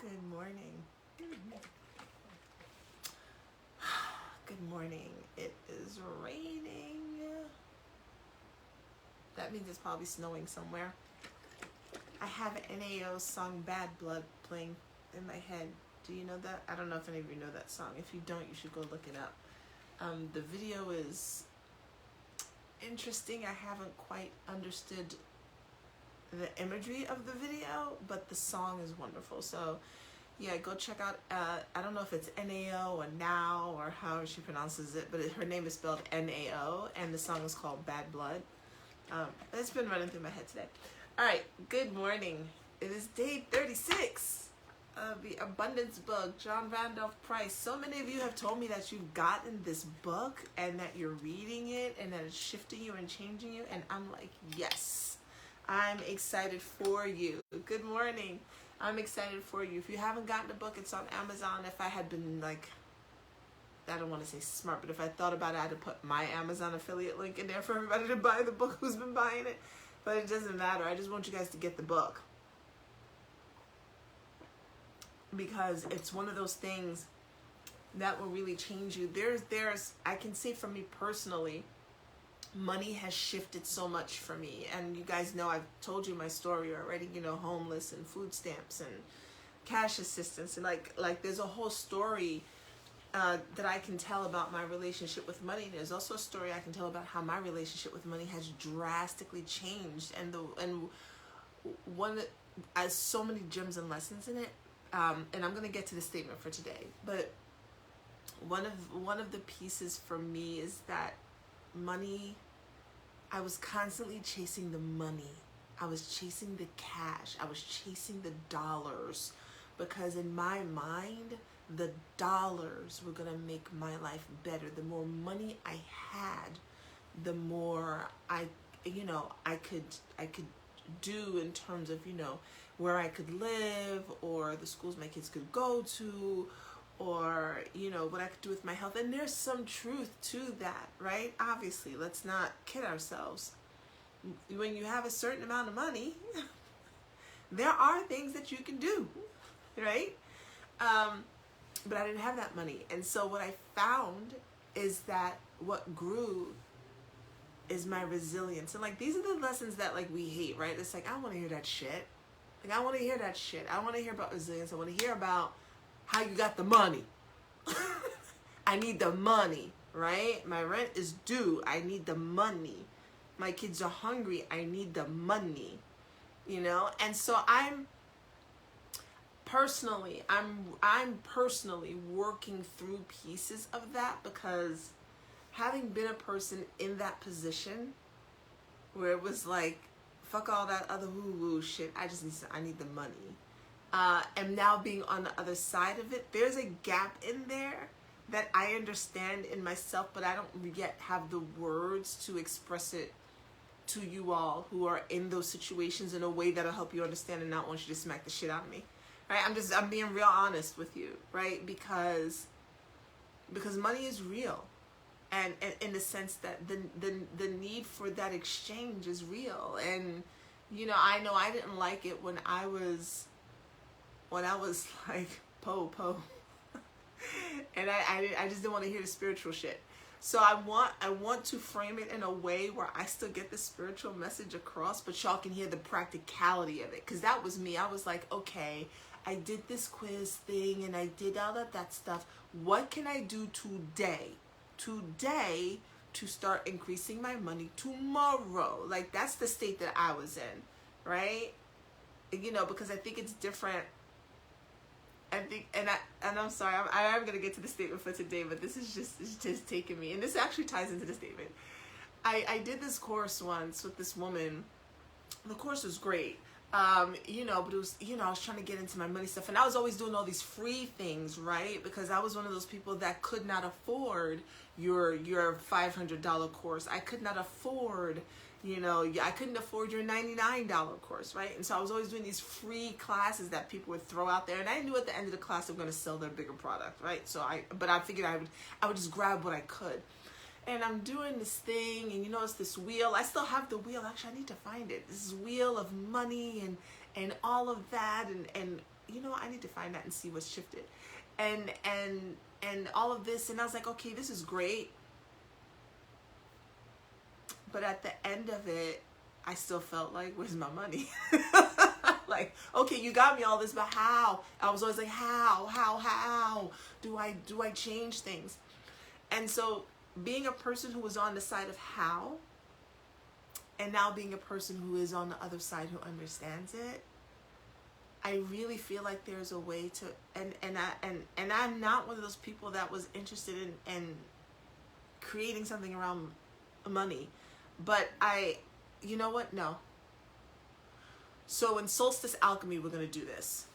Good morning. Good morning. It is raining. That means it's probably snowing somewhere. I have NAO's song Bad Blood playing in my head. Do you know that? I don't know if any of you know that song. If you don't, you should go look it up. The video is interesting. I haven't quite understood the imagery of the video, but the song is wonderful. So yeah, go check out, I don't know if it's N-A-O or Now or how she pronounces it, but her name is spelled N-A-O, and the song is called Bad Blood. It's been running through my head today. All right, good morning. It is day 36 of the Abundance book, John Randolph Price. So many of you have told me that you've gotten this book and that you're reading it and that it's shifting you and changing you, and I'm like, yes, I'm excited for you. Good morning. I'm excited for you. If you haven't gotten the book, it's on Amazon. If I had been like, I don't want to say smart, but if I thought about it, I'd have put my Amazon affiliate link in there for everybody to buy the book who's been buying it. But it doesn't matter. I just want you guys to get the book. Because it's one of those things that will really change you. I can say for me personally, money has shifted so much for me, and you guys know I've told you my story already, you know, homeless and food stamps and cash assistance, and like there's a whole story that I can tell about my relationship with money. And there's also a story I can tell about how my relationship with money has drastically changed, and one has so many gems and lessons in it. And I'm gonna get to the statement for today, but one of the pieces for me is that money, I was constantly chasing the money. I was chasing the cash. I was chasing the dollars, because in my mind, the dollars were gonna make my life better. The more money I had, the more I could do in terms of, where I could live, or the schools my kids could go to, or what I could do with my health. And there's some truth to that, right? Obviously, let's not kid ourselves. When you have a certain amount of money, there are things that you can do, right? But I didn't have that money. And so what I found is that what grew is my resilience. And these are the lessons that we hate, right? It's I don't want to hear that shit. I want to hear that shit. I want to hear about resilience. I want to hear about how you got the money. I need the money, right? My rent is due. I need the money. My kids are hungry. I need the money, And so I'm personally working through pieces of that, because having been a person in that position where it was fuck all that other woo-woo shit, I need the money. And now being on the other side of it, there's a gap in there that I understand in myself, but I don't yet have the words to express it to you all who are in those situations in a way that'll help you understand and not want you to smack the shit out of me. Right? I'm being real honest with you, right? Because money is real. And in the sense that the need for that exchange is real. And I know I didn't like it when I was po and I just didn't want to hear the spiritual shit. So I want to frame it in a way where I still get the spiritual message across, but y'all can hear the practicality of it. Because that was me. I was like, okay, I did this quiz thing and I did all of that stuff. What can I do today to start increasing my money tomorrow? That's the state that I was in, right? Because I think it's different. I'm sorry, I'm gonna get to the statement for today, but it's just taking me, and this actually ties into the statement. I did this course once with this woman. The course was great. But it was, I was trying to get into my money stuff, and I was always doing all these free things, right? Because I was one of those people that could not afford your $500 course. I could not afford, I couldn't afford your $99 course, right? And so I was always doing these free classes that people would throw out there, and I knew at the end of the class they were going to sell their bigger product, right? So I figured I would just grab what I could. And I'm doing this thing, and it's this wheel. I still have the wheel. Actually, I need to find it. This wheel of money, and all of that, and you know, I need to find that and see what's shifted, and all of this, and I was like, okay, this is great, but at the end of it, I still felt like, where's my money? Like, okay, you got me all this, but how? I was always like, how do I change things? And so being a person who was on the side of how, and now being a person who is on the other side who understands it, I really feel like there's a way to, and I'm not one of those people that was interested in creating something around money, but you know what? No. So in Solstice Alchemy, we're going to do this.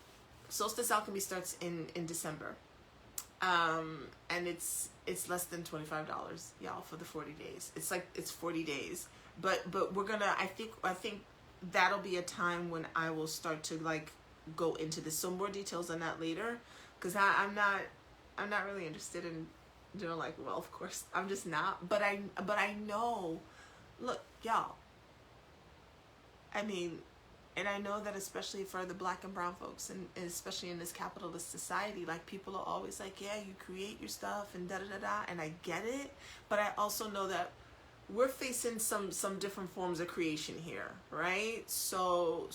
Solstice Alchemy starts in December. And it's less than $25, y'all, for the 40 days. It's 40 days. But we're going to, I think that'll be a time when I will start to like go into this. So more details on that later, because I'm not really interested in doing like, well, of course, I'm just not. But I know, look, y'all, I mean, and I know that especially for the Black and brown folks, and especially in this capitalist society, like people are always like, yeah, you create your stuff and da-da-da-da, and I get it. But I also know that we're facing some different forms of creation here, right? So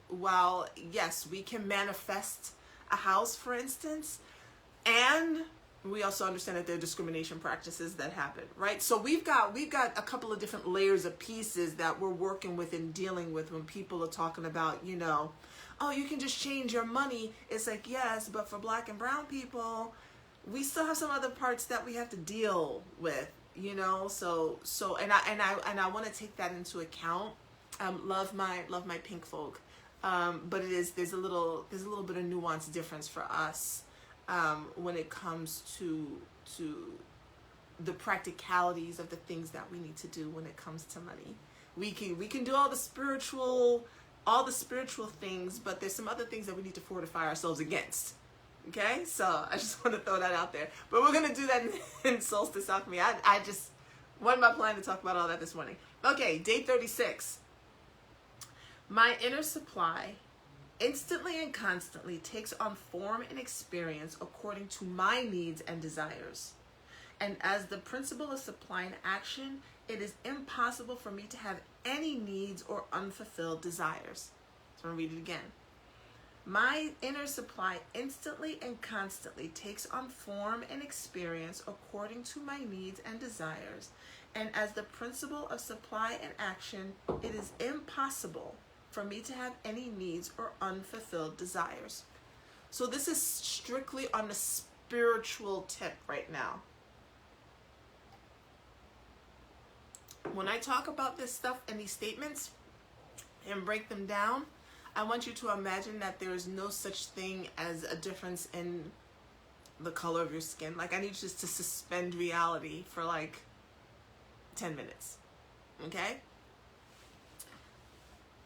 while, yes, we can manifest a house, for instance, and we also understand that there are discrimination practices that happen, right? So we've got a couple of different layers of pieces that we're working with and dealing with when people are talking about, you know, oh, you can just change your money. It's like, yes, but for Black and brown people, we still have some other parts that we have to deal with, you know. So and I want to take that into account. Love my pink folk, but there's a little bit of nuance difference for us. When it comes to the practicalities of the things that we need to do when it comes to money. We can do all the spiritual things, but there's some other things that we need to fortify ourselves against. Okay, so I just want to throw that out there. But we're gonna do that in Solstice Alchemy. I just wasn't my plan to talk about all that this morning. Okay, day 36. My inner supply instantly and constantly takes on form and experience according to my needs and desires. And as the principle of supply and action, it is impossible for me to have any needs or unfulfilled desires. So I'm going to read it again. My inner supply instantly and constantly takes on form and experience according to my needs and desires. And as the principle of supply and action, it is impossible for me to have any needs or unfulfilled desires. So this is strictly on the spiritual tip right now. When I talk about this stuff and these statements and break them down, I want you to imagine that there is no such thing as a difference in the color of your skin. Like, I need you just to suspend reality for like 10 minutes, okay?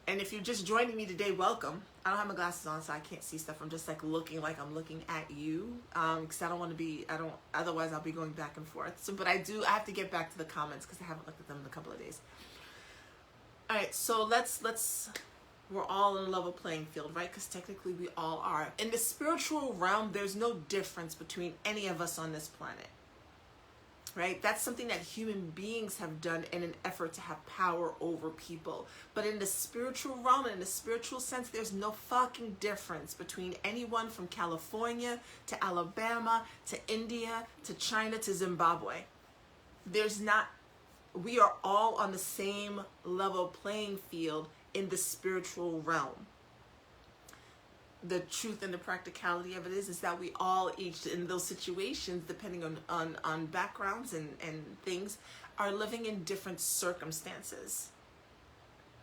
And if you're just joining me today, welcome. I don't have my glasses on, so I can't see stuff. I'm just like looking like I'm looking at you, because I don't want to be, otherwise I'll be going back and forth. So, but I have to get back to the comments because I haven't looked at them in a couple of days. All right, so let's, we're all in a level playing field, right? Because technically we all are. In the spiritual realm, there's no difference between any of us on this planet. Right? That's something that human beings have done in an effort to have power over people. But in the spiritual realm, in the spiritual sense, there's no fucking difference between anyone from California to Alabama to India to China to Zimbabwe. There's not, we are all on the same level playing field in the spiritual realm. The truth and the practicality of it is that we all, each in those situations, depending on backgrounds and things, are living in different circumstances.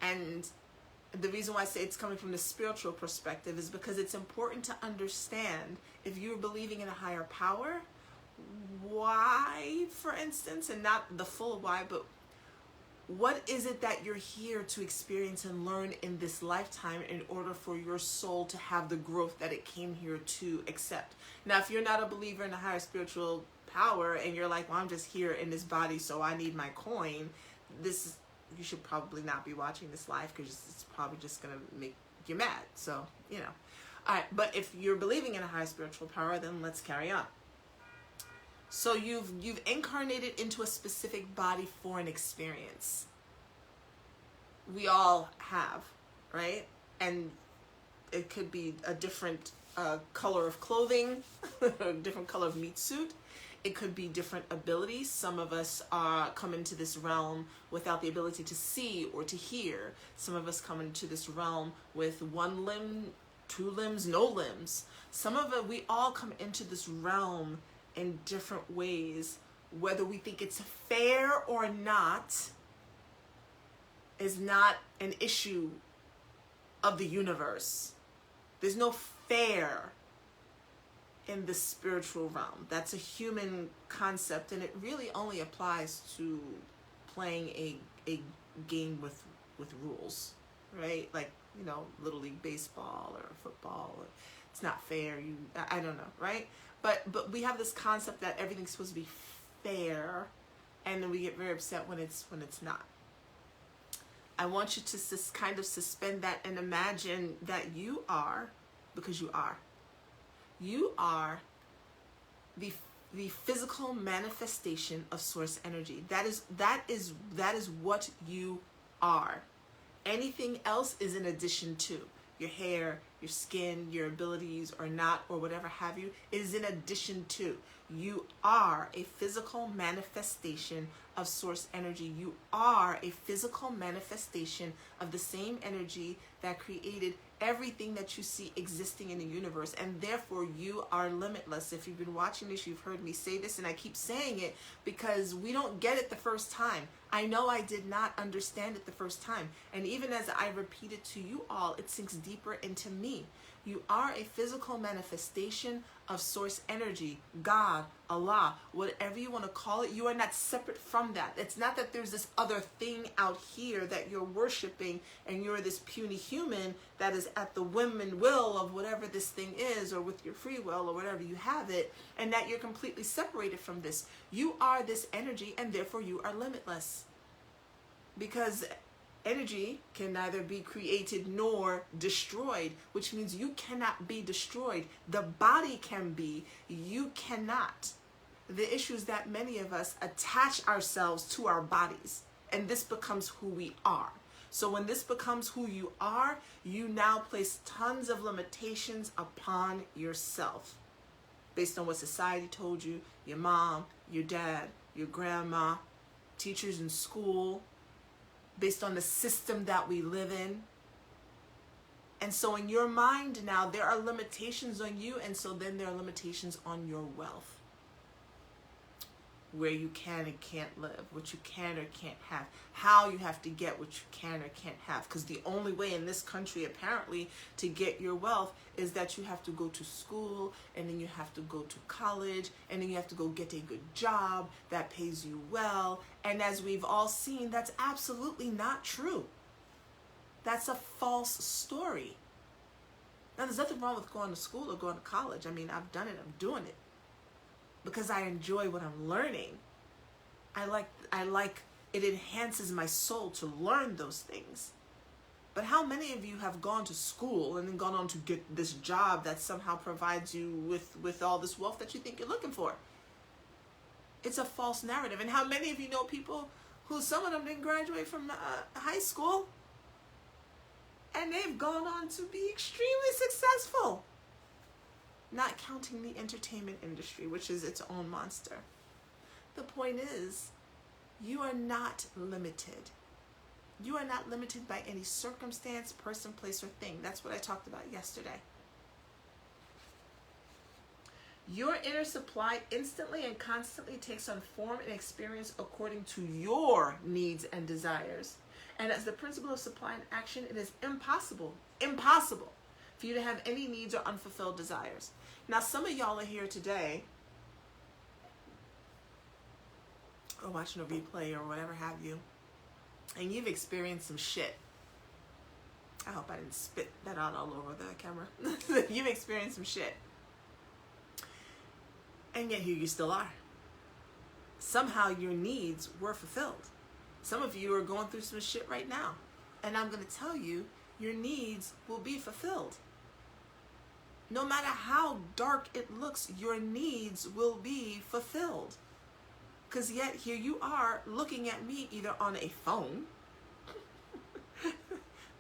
And the reason why I say it's coming from the spiritual perspective is because it's important to understand, if you're believing in a higher power, why, for instance, and not the full why, but what is it that you're here to experience and learn in this lifetime in order for your soul to have the growth that it came here to accept? Now, if you're not a believer in a higher spiritual power and you're like, well, I'm just here in this body, so I need my coin, you should probably not be watching this live, because it's probably just going to make you're mad. So, you know. All right, but if you're believing in a high spiritual power, then let's carry on. So you've incarnated into a specific body for an experience. We all have, right? And it could be a different color of clothing, a different color of meat suit. It could be different abilities. Some of us come into this realm without the ability to see or to hear. Some of us come into this realm with one limb, two limbs, no limbs. Some of it, we all come into this realm in different ways. Whether we think it's fair or not is not an issue of the universe. There's no fair in the spiritual realm. That's a human concept, and it really only applies to playing a game with rules, right? Like, you know, Little League baseball or football. It's not fair. I don't know, right? But we have this concept that everything's supposed to be fair, and then we get very upset when it's not. I want you to kind of suspend that and imagine that you are, because you are the physical manifestation of source energy. That is what you are. Anything else is in addition to. Your hair, your skin, your abilities or not, or whatever have you, is in addition to. You are a physical manifestation of source energy. You are a physical manifestation of the same energy that created everything that you see existing in the universe, and therefore you are limitless. If you've been watching this, you've heard me say this, and I keep saying it because we don't get it the first time. I know I did not understand it the first time, and even as I repeat it to you all, it sinks deeper into me. You are a physical manifestation of source energy, God, Allah, whatever you want to call it. You are not separate from that. It's not that there's this other thing out here that you're worshiping and you're this puny human that is at the whim and will of whatever this thing is, or with your free will or whatever you have it, and that you're completely separated from this. You are this energy, and therefore you are limitless. Because energy can neither be created nor destroyed, which means you cannot be destroyed. The body can be, you cannot. The issue is that many of us attach ourselves to our bodies, and this becomes who we are. So when this becomes who you are, you now place tons of limitations upon yourself based on what society told you, your mom, your dad, your grandma, teachers in school, based on the system that we live in. And so in your mind now, there are limitations on you, and so then there are limitations on your wealth. Where you can and can't live, what you can or can't have, how you have to get what you can or can't have. Because the only way in this country, apparently, to get your wealth is that you have to go to school, and then you have to go to college, and then you have to go get a good job that pays you well. And as we've all seen, that's absolutely not true. That's a false story. Now, there's nothing wrong with going to school or going to college. I mean, I've done it, I'm doing it, because I enjoy what I'm learning. I like it enhances my soul to learn those things. But how many of you have gone to school and then gone on to get this job that somehow provides you with all this wealth that you think you're looking for? It's a false narrative. And how many of you know people who, some of them didn't graduate from high school, and they've gone on to be extremely successful? Not counting the entertainment industry, which is its own monster. The point is, you are not limited. You are not limited by any circumstance, person, place, or thing. That's what I talked about yesterday. Your inner supply instantly and constantly takes on form and experience according to your needs and desires. And as the principle of supply and action, it is impossible for you to have any needs or unfulfilled desires. Now, some of y'all are here today, or watching a replay or whatever have you, and you've experienced some shit. I hope I didn't spit that out all over the camera. You've experienced some shit. And yet here you still are. Somehow your needs were fulfilled. Some of you are going through some shit right now. And I'm going to tell you, your needs will be fulfilled. No matter how dark it looks, your needs will be fulfilled. Because yet here you are looking at me either on a phone,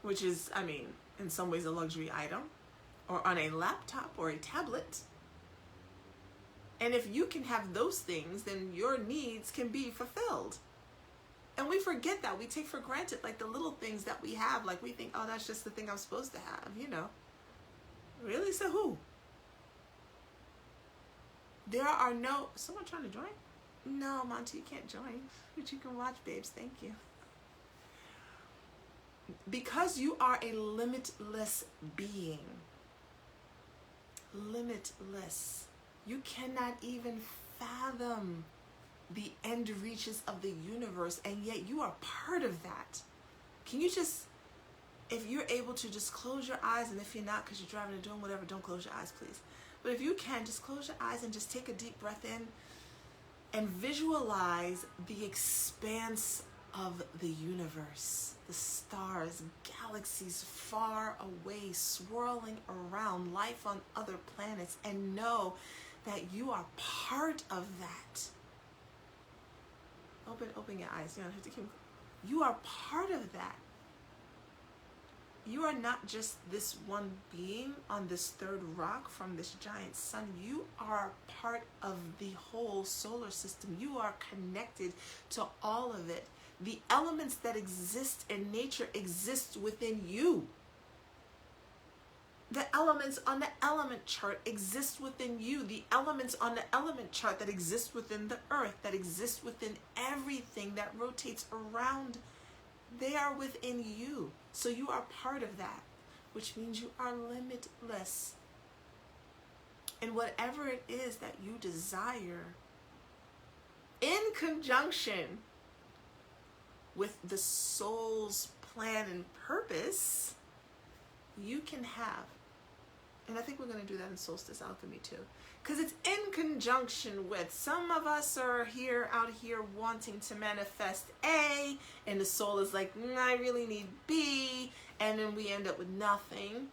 which is, I mean, in some ways a luxury item, or on a laptop or a tablet. And if you can have those things, then your needs can be fulfilled. And we forget that. We take for granted, like, the little things that we have. Like, we think, oh, that's just the thing I'm supposed to have, you know. Really? So who? There are no... Someone trying to join? No, Monty, you can't join. But you can watch, babes. Thank you. Because you are a limitless being. Limitless. You cannot even fathom the end reaches of the universe, and yet you are part of that. Can you just, if you're able to, just close your eyes, and if you're not because you're driving or doing whatever, don't close your eyes, please. But if you can, just close your eyes and just take a deep breath in and visualize the expanse of the universe, the stars, galaxies far away, swirling around, life on other planets, and know that you are part of that. Open your eyes. You don't have to keep. You are part of that. You are not just this one being on this third rock from this giant sun. You are part of the whole solar system. You are connected to all of it. The elements that exist in nature exist within you. The elements on the element chart exist within you. The elements on the element chart that exist within the earth, that exist within everything that rotates around, they are within you. So you are part of that, which means you are limitless. And whatever it is that you desire, in conjunction with the soul's plan and purpose, you can have. And I think we're going to do that in Solstice Alchemy too. Because it's in conjunction with, some of us are out here wanting to manifest A, and the soul is like, I really need B, and then we end up with nothing.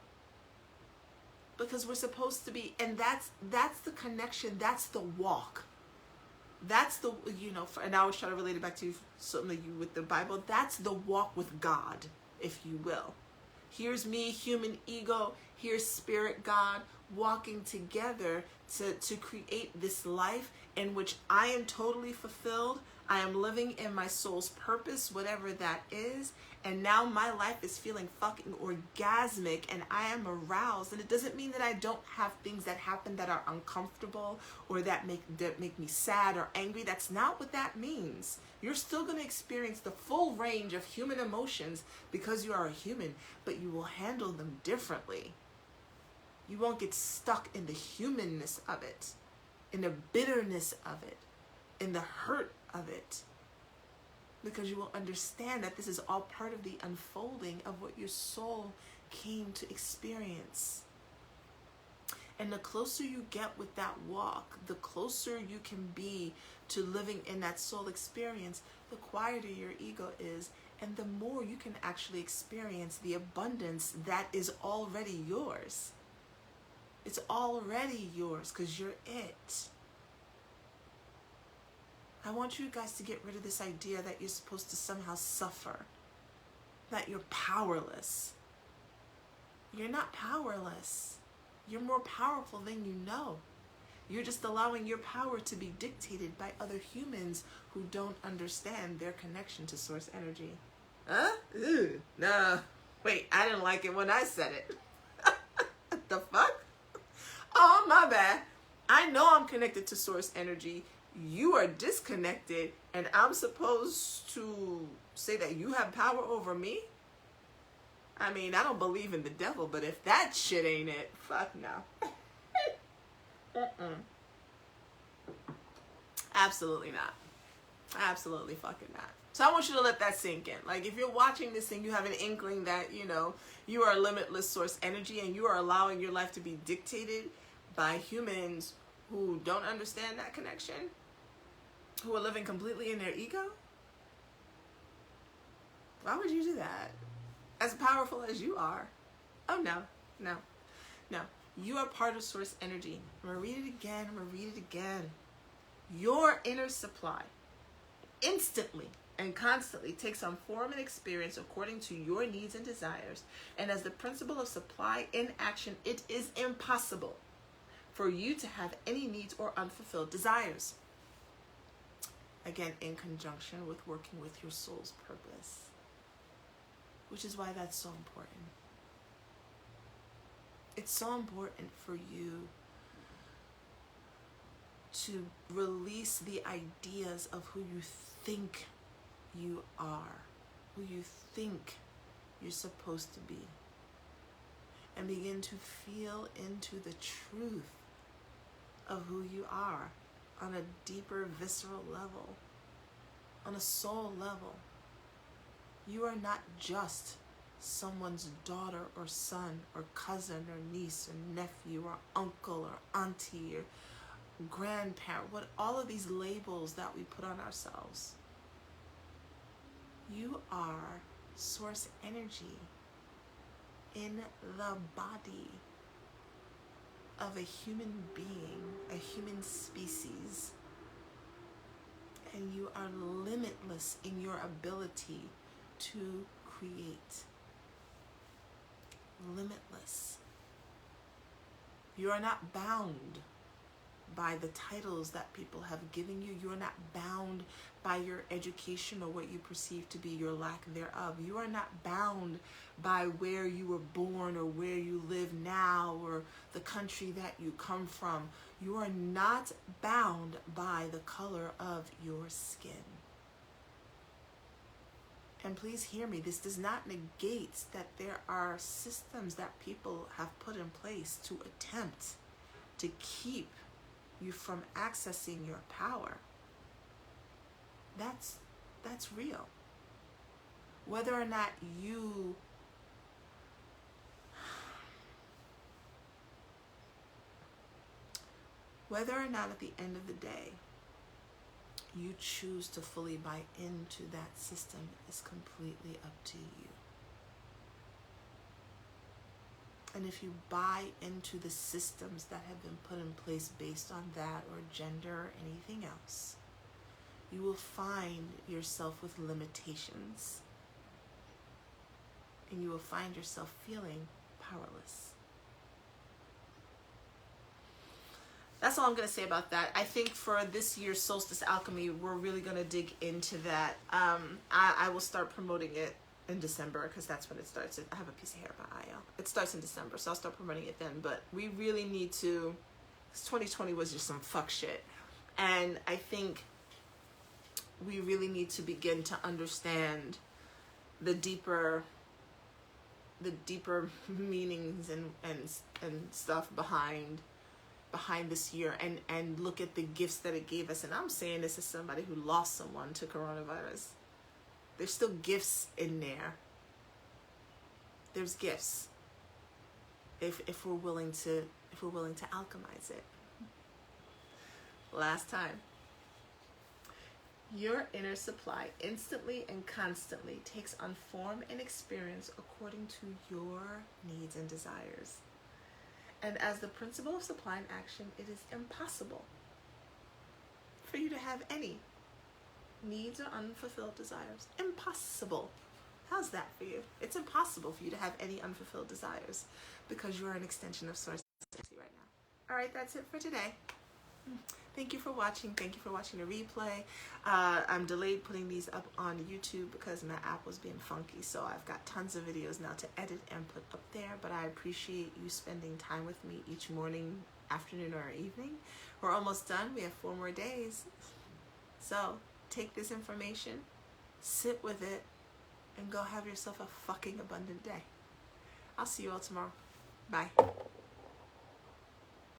Because we're supposed to be, and that's the connection, that's the walk. That's the, and I always try to relate it back to something with the Bible. That's the walk with God, if you will. Here's me, human ego. Here's spirit God, walking together to create this life in which I am totally fulfilled. I am living in my soul's purpose, whatever that is. And now my life is feeling fucking orgasmic, and I am aroused. And it doesn't mean that I don't have things that happen that are uncomfortable or that make me sad or angry. That's not what that means. You're still going to experience the full range of human emotions because you are a human, but you will handle them differently. You won't get stuck in the humanness of it, in the bitterness of it, in the hurt of it. Because you will understand that this is all part of the unfolding of what your soul came to experience. And the closer you get with that walk, the closer you can be to living in that soul experience, the quieter your ego is, and the more you can actually experience the abundance that is already yours. It's already yours because you're it. I want you guys to get rid of this idea that you're supposed to somehow suffer, that you're powerless. You're not powerless. You're more powerful than you know. You're just allowing your power to be dictated by other humans who don't understand their connection to source energy. Huh? Ew. Nah. Wait, I didn't like it when I said it. The fuck? Oh, my bad. I know I'm connected to source energy. You are disconnected, and I'm supposed to say that you have power over me? I mean, I don't believe in the devil, but if that shit ain't it, fuck no. Absolutely not. Absolutely fucking not. So I want you to let that sink in. Like, if you're watching this thing, you have an inkling that, you are a limitless source energy, and you are allowing your life to be dictated by humans who don't understand that connection, who are living completely in their ego. Why would you do that? as powerful as you are. Oh, no, no, no. You are part of source energy. I'm going to read it again. I'm going to read it again. Your inner supply instantly and constantly takes on form and experience according to your needs and desires. And as the principle of supply in action, it is impossible for you to have any needs or unfulfilled desires. Again, in conjunction with working with your soul's purpose, which is why that's so important. It's so important for you to release the ideas of who you think you are, who you think you're supposed to be, and begin to feel into the truth of who you are on a deeper, visceral level, on a soul level. You are not just someone's daughter or son or cousin or niece or nephew or uncle or auntie or grandparent, what all of these labels that we put on ourselves. You are source energy in the body of a human being, a human species. And you are limitless in your ability to create. Limitless. You are not bound by the titles that people have given you. You are not bound by your education or what you perceive to be your lack thereof. You are not bound by where you were born or where you live now or the country that you come from. You are not bound by the color of your skin. And please hear me, this does not negate that there are systems that people have put in place to attempt to keep you from accessing your power. That's real. Whether or not you at the end of the day you choose to fully buy into that system is completely up to you. And if you buy into the systems that have been put in place based on that or gender or anything else, you will find yourself with limitations. And you will find yourself feeling powerless. That's all I'm going to say about that. I think for this year's Solstice Alchemy, we're really going to dig into that. I will start promoting it in December because that's when it starts. I have a piece of hair by Io. It starts in December, so I'll start promoting it then. But we really need to, because 2020 was just some fuck shit. And I think we really need to begin to understand the deeper meanings and stuff behind this year, and look at the gifts that it gave us. And I'm saying this as somebody who lost someone to coronavirus. There's still gifts in there. There's gifts if we're willing to alchemize it. Last time. Your inner supply instantly and constantly takes on form and experience according to your needs and desires. And as the principle of supply and action, it is impossible for you to have any needs or unfulfilled desires. Impossible. How's that for you? It's impossible for you to have any unfulfilled desires because you're an extension of Source right now. All right, that's it for today. Thank you for watching. Thank you for watching the replay. I'm delayed putting these up on YouTube because my app was being funky, so I've got tons of videos now to edit and put up there, but I appreciate you spending time with me each morning, afternoon, or evening. We're almost done. We have 4 more days. So take this information, sit with it, and go have yourself a fucking abundant day. I'll see you all tomorrow. Bye.